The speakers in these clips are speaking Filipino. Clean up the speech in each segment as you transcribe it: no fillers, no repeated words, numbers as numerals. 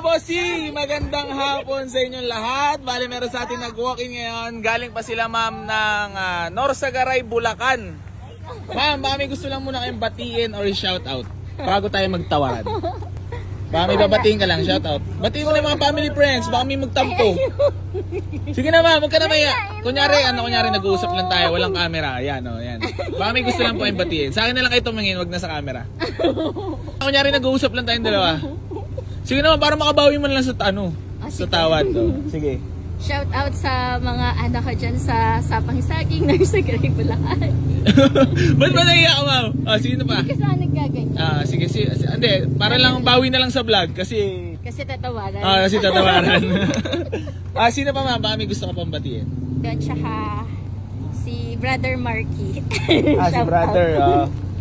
bossy, magandang hapon sa inyong lahat. Bali meron sa atin nag-walk-in ngayon. Galing pa sila ma'am ng Norsagaray, Bulacan. Ma'am, baka may gusto lang muna kayong batiin or shout out bago tayo magtawaran. Baka may babatiin ka lang, shout out. Batiin mo na yung mga family friends, baka may magtampo. Sige na ma'am, huwag ka na maya. Kunyari nag-uusap lang tayo, walang camera. Ayan o, ayan. Baka may gusto lang po kayong batiin. Sa akin na lang kayo tumingin, wag na sa camera. Kunyari nag-uusap lang tayong dalawa. Sige naman, para makabawi mo lang sa sa tawad. Sige. Shout out sa mga anak ko dyan sa Sapang-Saging, Norsagaray, Bulacan. Ba't ba naiyak ka, ma'am? Sige na pa. Kasi saan naggaganyan? Sige. Hindi, para lang bawi na lang sa vlog kasi... Kasi tatawaran. Kasi tatawaran. Sino pa, ma'am? Baka may gusto ka pang batiin. At saka si Brother Marky. Si brother.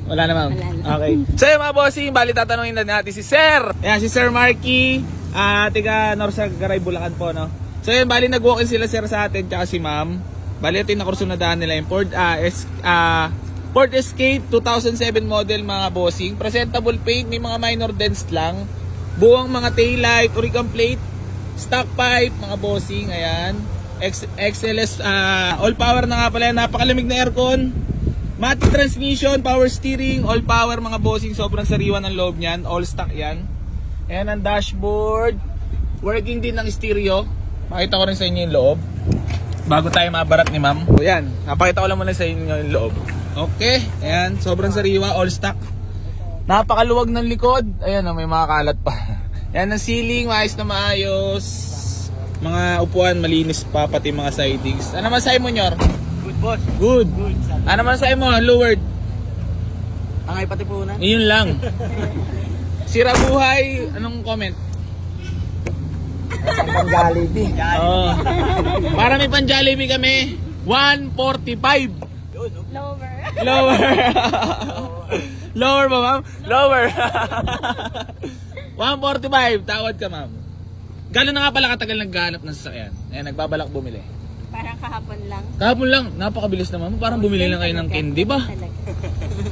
Wala na, ma'am. Okay. So yun mga bossing, bali tatanungin na natin si Sir. Ayan, si Sir Marky. Tiga Norsagaray, Bulacan po, no? So yun, bali nag-walk-in sila sir sa atin, tsaka si ma'am. Bali ito yung nakursunadaan nila yung Ford Escape 2007 model mga bossing. Presentable paint, may mga minor dents lang. Buwang mga taillight, oricam plate, stock pipe mga bossing. Ayan. XLS, all power na nga pala. Napakalamig na aircon. Matic transmission, power steering, all power mga bossing. Sobrang sariwan ang loob niyan. All stock yan. Ayan ang dashboard. Working din ng stereo. Pakita ko rin sa inyo yung loob bago tayo mabarat ni ma'am. Ayan, napakita ko lang muna sa inyo yung loob. Okay, ayan, sobrang sariwa, all stock. Napakaluwag ng likod. Ayan, may mga kalat pa. Ayan, ang ceiling, maayos na maayos. Mga upuan, malinis pa, pati mga sidings. Ano naman sa'yo mo, Nyor? Good boss. Good. Ano naman sa'yo mo, Lowered? Angay pati po na. Yun lang. Sira buhay, anong comment? Pang Jollibee. Para may pang Jollibee kami, 145. Lower. Lower ba, ma'am? Lower. 145, tawad ka, ma'am. Gano'n na nga pala katagal naghahanap ng sasakyan? Ayan, nagbabalak bumili. Parang kahapon lang. Kahapon lang, napakabilis naman. Parang bumili lang kayo ng candy ba?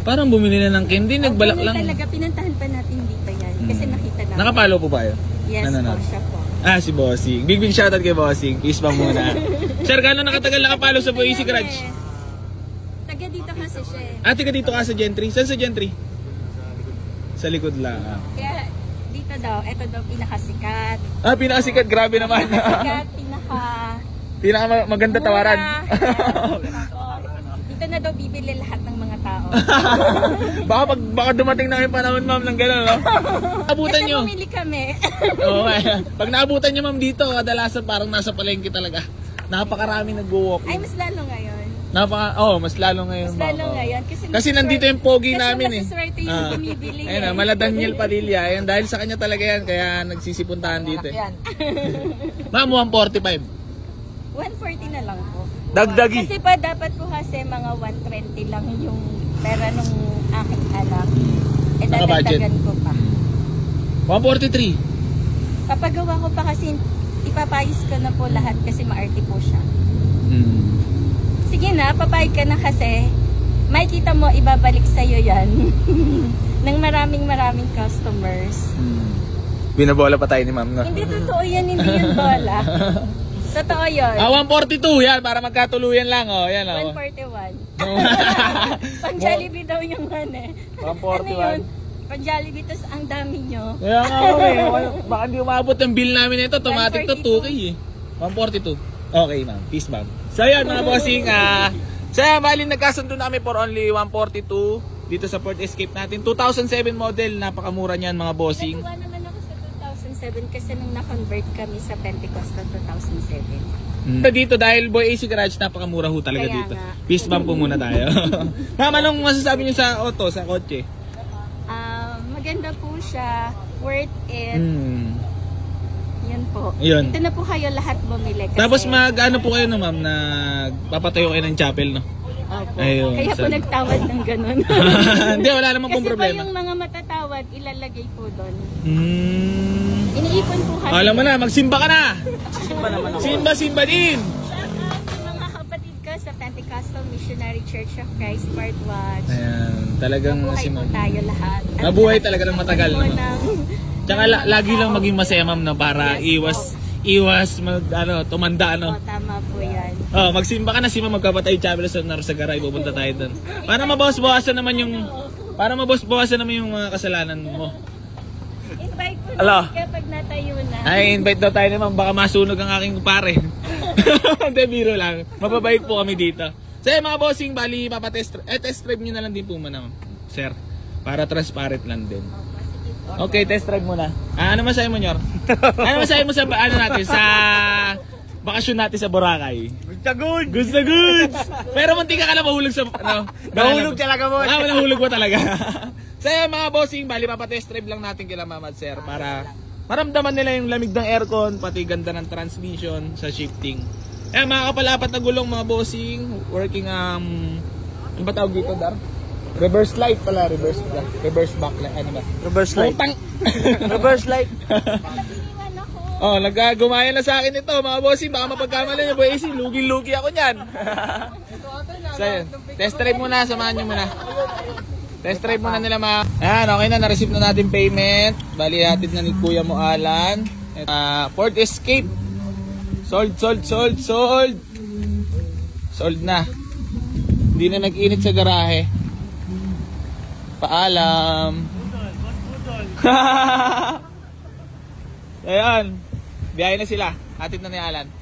Parang bumili na ng candy, nagbalak lang. Talaga, pinuntahan pa natin dito yan. Kasi nakita namin. Nakapalo po ba yun? Yes po, siya po. Si Bossing. Big shoutout kay Bossing. Peace ba muna? Sir, gano'n nakatagal nakapalo sa Boise Garage? Taga dito kasi siya. Taga dito ka sa Gentry? Saan sa Gentry? Sa likod lang. Kaya dito daw, ito daw pinakasikat. Pinakasikat, grabe naman. Pinakasikat, pinaka maganda tawaran. Dito na daw bibili lahat ng mga tao. baka dumating na yung panahon, ma'am, ng gano'n, no? Abutan nyo. Kasi bumili kami. Okay. Pag naabutan nyo, ma'am, dito, kadalasan parang nasa palengke talaga. Napakarami nag-walk. Ay, mas lalo ngayon. Mas lalo ngayon. Mas lalo ngayon. Kasi nandito yung pogi namin eh. Kasi masaswerte yung bumibili. Ayun, mala Daniel Padilla. Ayun, dahil sa kanya talaga yan, kaya nagsisipuntahan dito eh. Ma'am, 145. 140 na lang po. Dagdagi. Kasi pa dapat po kasi mga 120 lang yung pera nung aking anak. Dadagdagan ko pa. 143. Papagawa ko pa kasi ipapayos ko na po lahat kasi maarte po siya. Sige na, papayag ka na kasi makikita mo ibabalik sa'yo yan ng maraming customers. Binabola pa tayo ni ma'am, no? Hindi totoo yan, hindi yan bola. Totoo yun. 142 yan, para magkatuluyan lang, oh. Yan, oh. 141. Pang Jollibee daw yung ano. 141. Ano yun? Pang Jollibee, tas ang dami nyo. Kaya nga, baka hindi umabot yung bill namin ito. Automatic to 2K eh. 142. Okay, ma'am. Peace, ma'am. So yan, mga bossing. So yan, bali nagkasundo na kami for only 142 dito sa Ford Escape natin. 2007 model, napakamura niyan, mga bossing. Natuwa naman ako sa 2007 kasi nung na-convert kami sa Pentecostal 2007. Dito dahil Boy AC Garage, napakamura ho talaga Kaya dito. nga. Peace bump po muna tayo. Ma'am, anong masasabi niyo sa auto, sa kotse? Maganda po siya, worth it. Yan po. Yun. Ito na po kayo lahat bumili. Kasi, Tapos ano po kayo, no, ma'am, na papatayo kayo ng chapel, no? Opo. Ayun, Kaya po nagtawad ng ganun. Hindi, wala namang pong Kasi problema. po yung mga matatawad, ilalagay po doon. Iniipon po kasi. Alam mo na, magsimba ka na! Simba naman ako. Simba din! Sa mga kapatid ko sa Pentecostal Missionary Church of Christ, Smartwatch. Ayan, talagang Mabuhay po tayo lahat. Mabuhay talaga ng matagal, At no? ng Tsaka lagi lang maging masaya ma'am no, para iwas mag tumanda ano. Oo, tama po yan. Oh, magsimba ka na si Ma'am Magkapatay Chapel sa Narsagaray, pupunta tayo doon. Para mabawas-bawasan naman yung mga kasalanan mo. Invite po Alo. natin kapag natayo na. Ay, invite daw tayo naman, baka masunog ang aking pare. Hindi, biro lang. Mababait po kami dito. So mga bossing, bali test drive nyo na lang din po muna, sir. Para transparent lang din. Okay, test drive muna. Ano masahe mo, Nyor? Ano masahe mo sa natin sa bakasyon natin sa Boracay? Goods na goods! Pero munti ka na mahulog sa Nahulog talaga mo. Nahulog mo talaga. So mga bossing, bali test drive lang natin kila Mama at Sir para maramdaman nila yung lamig ng aircon, pati ganda ng transmission sa shifting. Mga kapalapat na gulong mga bossing, working ano ba tawag dito, Dar? Reverse light pala, reverse backlight, ano ba? Reverse light. Reverse light. Oh, nagagumaya na sa akin ito, mga bossing, baka mapagkamali niyo, boy, lugi-lugi ako niyan. So, test drive muna, samahan niyo muna. Test drive muna nila Ayan, okay na, na-receive na natin payment. Bali, hatid na ni Kuya mo Alan. Ford Escape. Sold. Sold na. Hindi na nag-init sa garahe. Paalam. Ayan. Biyahe na sila. Hatid na ni Alan.